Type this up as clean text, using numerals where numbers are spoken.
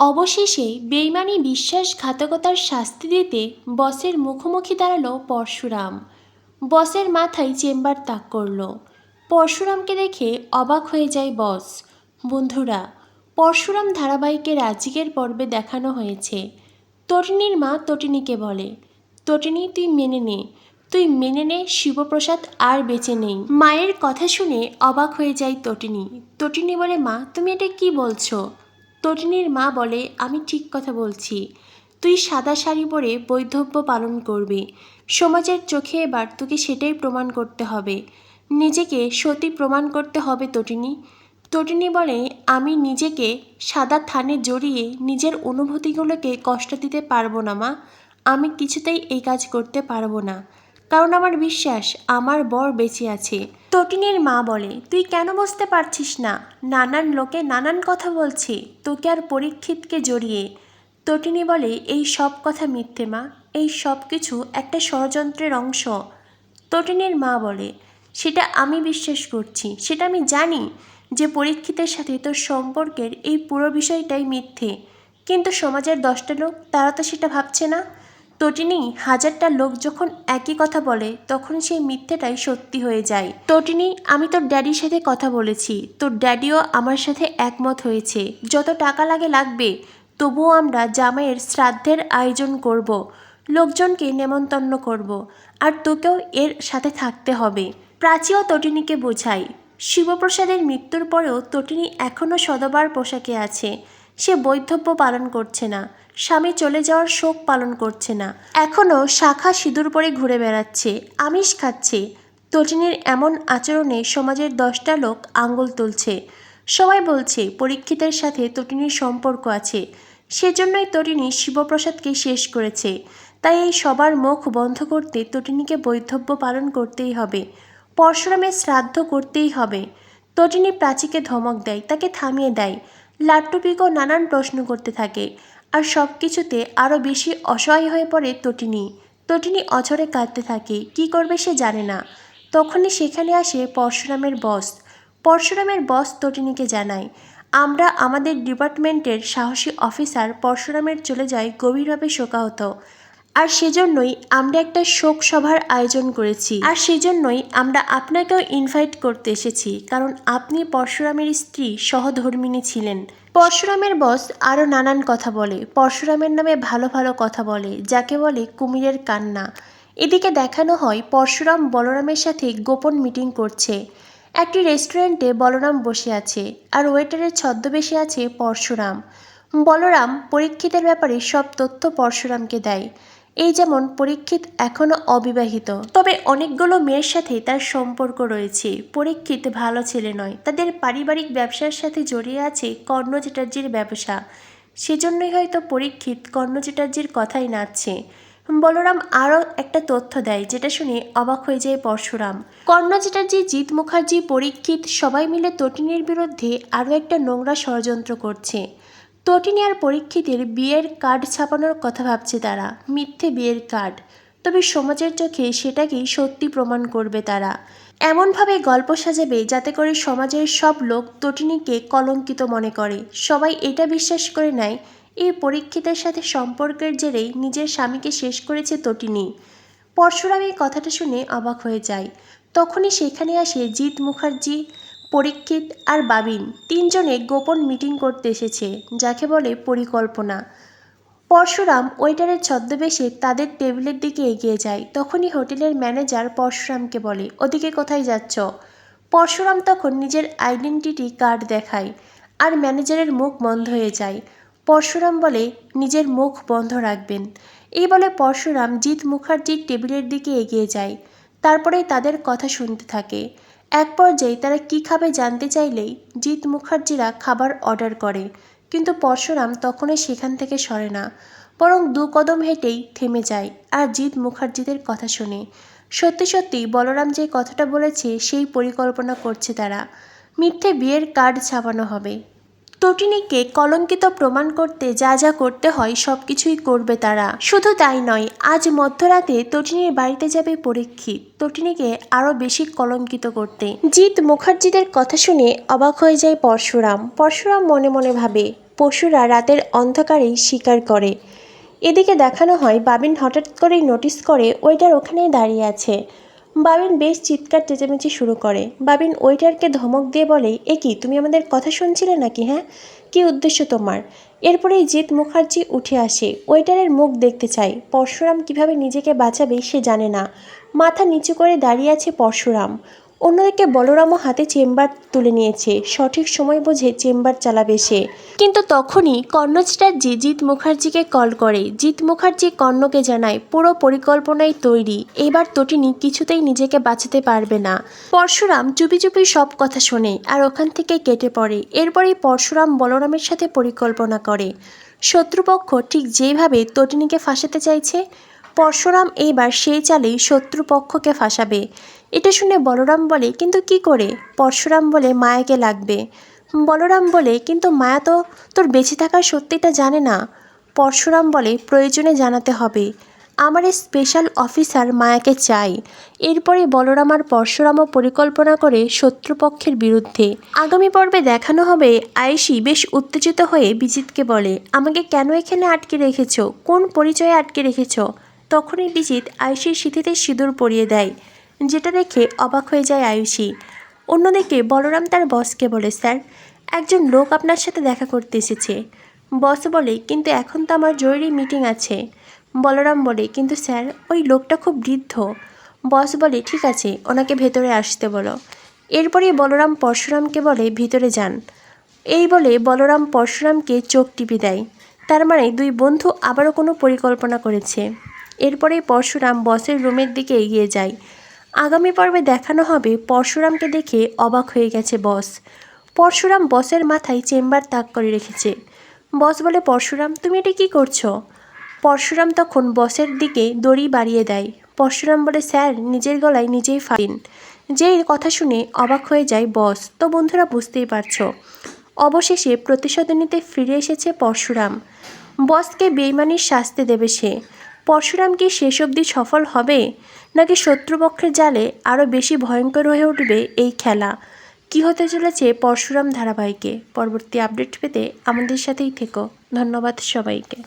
অবশেষে বেইমানি বিশ্বাসঘাতকতার শাস্তি দিতে বসের মুখোমুখি দাঁড়ালো পরশুরাম। বসের মাথায় চেম্বার তাক করলো। পরশুরামকে দেখে অবাক হয়ে যায় বস। বন্ধুরা, পরশুরাম ধারাবাহিকের আজকের পর্বে দেখানো হয়েছে তটিনীর মা তটিনীকে বলে, তটিনী তুই মেনে নে, শিবপ্রসাদ আর বেঁচে নেই। মায়ের কথা শুনে অবাক হয়ে যায় তটিনী। তটিনী বলে, মা তুমি এটা কি বলছো? তটিনীর মা বলে, আমি ঠিক কথা বলছি। তুই সাদা শাড়ি পরে বৈধব্য পালন করবি। সমাজের চোখে এবার তোকে সেটাই প্রমাণ করতে হবে। নিজেকে সতী প্রমাণ করতে হবে তটিনী। তটিনী বলে, আমি নিজেকে সাদা থানে জড়িয়ে নিজের অনুভূতিগুলোকে কষ্ট দিতে পারবো না মা। আমি কিছুতেই এই কাজ করতে পারবো না, কারণ আমার বিশ্বাস আমার বর বেঁচে আছে। তটিনীর মা বলে, তুই কেন বুঝতে পারছিস না? নানান লোকে নানান কথা বলছে তোকে আর পরীক্ষিতকে জড়িয়ে। তটিনী বলে, এই সব কথা মিথ্যে মা, এই সব কিছু একটা ষড়যন্ত্রের অংশ। তটিনীর মা বলে, সেটা আমি বিশ্বাস করছি, সেটা আমি জানি যে পরীক্ষিতের সাথে তোর সম্পর্কের এই পুরো বিষয়টাই মিথ্যে, কিন্তু সমাজের 10টা লোক তারা তো সেটা ভাবছে না। তটিনী, 1000টা লোক যখন একই কথা বলে তখন সেই মিথ্যেটাই সত্যি হয়ে যায়। তটিনী, আমি তোর ড্যাডির সাথে কথা বলেছি, তোর ড্যাডিও আমার সাথে একমত হয়েছে। যত টাকা লাগবে, তবুও আমরা জামাইয়ের শ্রাদ্ধের আয়োজন করব, লোকজনকে নেমন্তন্ন করব, আর তোকেও এর সাথে থাকতে হবে। প্রাচীও তটিনীকে বোঝায়। শিবপ্রসাদের মৃত্যুর পরেও তটিনী এখনও সধবার পোশাকে আছে। সে বৈধব্য পালন করছে না, স্বামী চলে যাওয়ার শোক পালন করছে না, এখনও শাখা সিঁদুর পরে ঘুরে বেড়াচ্ছে, আমিষ খাচ্ছে। তটিনীর এমন আচরণে সমাজের 10টা লোক আঙ্গুল তুলছে। সবাই বলছে পরীক্ষিতের সাথে তটিনীর সম্পর্ক আছে, সেজন্যই তটিনী শিবপ্রসাদকে শেষ করেছে। তাই এই সবার মুখ বন্ধ করতে তটিনীকে বৈধব্য পালন করতেই হবে, পরশুরামের শ্রাদ্ধ করতেই হবে। তটিনী প্রাচীকে ধমক দেয়, তাকে থামিয়ে দেয়। লাট্টু পিকো নানান প্রশ্ন করতে থাকে, আর সব কিছুতে আরও বেশি অসহায় হয়ে পড়ে তটিনী। তটিনী অঝরে কাঁদতে থাকে, কি করবে সে জানে না। তখনই সেখানে আসে পরশুরামের বস। পরশুরামের বস তটিনীকে জানায়, আমরা আমাদের ডিপার্টমেন্টের সাহসী অফিসার পরশুরামের চলে যায় গভীরভাবে শোকাহত, আর সেজন্যই আমরা একটা শোক সভার আয়োজন করেছি, আর সেজন্যই আমরা আপনাকেও ইনভাইট করতে এসেছি, কারণ আপনি পরশুরামের স্ত্রী সহধর্মিণী ছিলেন। পরশুরামের বস আরও নানান কথা বলে, পরশুরামের নামে ভালো ভালো কথা বলে, যাকে বলে কুমিরের কান্না। এদিকে দেখানো হয় পরশুরাম বলরামের সাথে গোপন মিটিং করছে। একটি রেস্টুরেন্টে বলরাম বসে আছে, আর ওয়েটারের ছদ্মবেশে আছে পরশুরাম। বলরাম পরীক্ষিতের ব্যাপারে সব তথ্য পরশুরামকে দেয়। এই যেমন পরীক্ষিত এখনও অবিবাহিত, তবে অনেকগুলো মেয়ের সাথে তার সম্পর্ক রয়েছে। পরীক্ষিত ভালো ছেলে নয়, তাদের পারিবারিক ব্যবসার সাথে জড়িয়ে আছে কর্ণ চ্যাটার্জির ব্যবসা, সেজন্যই হয়তো পরীক্ষিত কর্ণ চ্যাটার্জির কথাই নাচছে। বলরাম আরও একটা তথ্য দেয়, যেটা শুনে অবাক হয়ে যায় পরশুরাম। কর্ণ চ্যাটার্জি, জিৎ মুখার্জি, পরীক্ষিত সবাই মিলে তটিনীর বিরুদ্ধে আরও একটা নোংরা ষড়যন্ত্র করছে। তটিনী আর পরীক্ষিতের বিয়ের কার্ড ছাপানোর কথা ভাবছে তারা, মিথ্যে বিয়ের কার্ড, তবে সমাজের চোখে সেটাকেই সত্যি প্রমাণ করবে তারা। এমনভাবে গল্প সাজাবে যাতে করে সমাজের সব লোক তটিনীকে কলঙ্কিত মনে করে। সবাই এটা বিশ্বাস করে নেয় এই পরীক্ষিতের সাথে সম্পর্কের জেরেই নিজের স্বামীকে শেষ করেছে তটিনী। পরশুরাম এই কথাটা শুনে অবাক হয়ে যায়। তখনই সেখানে আসে জিৎ মুখার্জি, পরীক্ষিত আর বাবিন, তিনজনে গোপন মিটিং করতে এসেছে, যাকে বলে পরিকল্পনা। পরশুরাম ওয়েটারের ছদ্মবেশে তাদের টেবিলের দিকে এগিয়ে যায়। তখনই হোটেলের ম্যানেজার পরশুরামকে বলে, ওদিকে কোথায় যাচ্ছ? পরশুরাম তখন নিজের আইডেন্টিটি কার্ড দেখায়, আর ম্যানেজারের মুখ বন্ধ হয়ে যায়। পরশুরাম বলে, নিজের মুখ বন্ধ রাখবেন। এই বলে পরশুরাম জিৎ মুখার্জির টেবিলের দিকে এগিয়ে যায়। তারপরে তাদের কথা শুনতে থাকে। এক পর্যায়ে তারা কী খাবে জানতে চাইলেই জিৎ মুখার্জিরা খাবার অর্ডার করে, কিন্তু পরশুরাম তখনই সেখান থেকে সরে না, বরং 2 কদম হেঁটেই থেমে যায় আর জিৎ মুখার্জিদের কথা শুনে। সত্যি সত্যি বলরাম যে কথাটা বলেছে সেই পরিকল্পনা করছে তারা। মিথ্যে বিয়ের কার্ড ছাপানো হবে। তটিনীকে কলঙ্কিত প্রমাণ করতে যা যা করতে হয় সব কিছুই করবে তারা। শুধু তাই নয়, আজ মধ্যরাতে তটিনীর বাড়িতে যাবে পরীক্ষিত, তটিনীকে আরও বেশি কলঙ্কিত করতে। জিৎ মুখার্জিদের কথা শুনে অবাক হয়ে যায় পরশুরাম। পরশুরাম মনে মনে ভাবে, পশুরা রাতের অন্ধকারেই শিকার করে। এদিকে দেখানো হয় বাবিন হঠাৎ করেই নোটিস করে ওয়েটার ওখানেই দাঁড়িয়ে আছে। বাবিন বেশ চিৎকার চেঁচামেচি শুরু করে। বাবিন ওয়েটারকে ধমক দিয়ে বলে, এ কি, তুমি আমাদের কথা শুনছিলে নাকি? হ্যাঁ, কী উদ্দেশ্য তোমার? এরপরেই জিৎ মুখার্জি উঠে আসে। ওয়েটারের মুখ দেখতে চায়। পরশুরাম কিভাবে নিজেকে বাঁচাবে সে জানে না। মাথা নিচু করে দাঁড়িয়ে আছে পরশুরাম। অন্যদিকে বলরামও হাতে চেম্বার তুলে নিয়েছে। সঠিক সময় বুঝে চেম্বার চালাবে সে। কিন্তু তখনই কর্ণ চ্যাটার্জি জিৎ মুখার্জিকে কল করে। জিৎ মুখার্জি কর্ণকে জানায় পুরো পরিকল্পনাই তৈরি, এবার তটিনী কিছুতেই নিজেকে বাঁচাতে পারবে না। পরশুরাম চুপি চুপি সব কথা শোনে আর ওখান থেকে কেটে পড়ে। এরপরেই পরশুরাম বলরামের সাথে পরিকল্পনা করে। শত্রুপক্ষ ঠিক যেভাবে তটিনীকে ফাঁসাতে চাইছে, পরশুরাম এইবার সেই চালেই শত্রুপক্ষকে ফাঁসাবে। এটা শুনে বলরাম বলে, কিন্তু কি করে? পরশুরাম বলে, মায়াকে লাগবে। বলরাম বলে, কিন্তু মায়া তো তোর বেঁচে থাকার সত্যিটা জানে না। পরশুরাম বলে, প্রয়োজনে জানাতে হবে। আমার এই স্পেশাল অফিসার মায়াকে চাই। এরপরে বলরাম আর পরশুরামও পরিকল্পনা করে শত্রুপক্ষের বিরুদ্ধে। আগামী পর্বে দেখানো হবে আয়েশি বেশ উত্তেজিত হয়ে বিজিতকে বলে, আমাকে কেন এখানে আটকে রেখেছ? কোন পরিচয়ে আটকে রেখেছ? তখনই বিজিত আয়েশির সিঁথিতে সিঁদুর পরিয়ে দেয়, যেটা দেখে অবাক হয়ে যায় আয়েশি। অন্যদিকে বলরাম তার বসকে বলে, স্যার, একজন লোক আপনার সাথে দেখা করতে এসেছে। বস বলে, কিন্তু এখন তো আমার জরুরি মিটিং আছে। বলরাম বলে, কিন্তু স্যার, ওই লোকটা খুব বৃদ্ধ। বস বলে, ঠিক আছে, ওনাকে ভেতরে আসতে বলো। এরপরেই বলরাম পরশুরামকে বলে, ভিতরে যান। এই বলে বলরাম পরশুরামকে চোখ টিপে দেয়। তার মানে দুই বন্ধু আবারও কোনো পরিকল্পনা করেছে। এরপরেই পরশুরাম বসের রুমের দিকে এগিয়ে যায়। আগামী পর্বে দেখানো হবে পরশুরামকে দেখে অবাক হয়ে গেছে বস। পরশুরাম বসের মাথায় চেম্বার তাক করে রেখেছে। বস বলে, পরশুরাম, তুমি এটা কী করছো? পরশুরাম তখন বসের দিকে দড়ি বাড়িয়ে দেয়। পরশুরাম বলে, স্যার, নিজের গলায় নিজেই ফাঁসিন। যেই কথা শুনে অবাক হয়ে যায় বস। তো বন্ধুরা, বুঝতেই পারছো, অবশেষে প্রতিশোধ নিতে ফিরে এসেছে পরশুরাম। বসকে বেইমানির শাস্তি দেবে সে। পরশুরাম কি শেষ অবধি সফল হবে, নাকি শত্রুপক্ষের জালে আরও বেশি ভয়ঙ্কর হয়ে উঠবে এই খেলা? কি হতে চলেছে পরশুরাম ধারাবাহিকে? পরবর্তী আপডেট পেতে আমাদের সাথেই থেকো। ধন্যবাদ সবাইকে।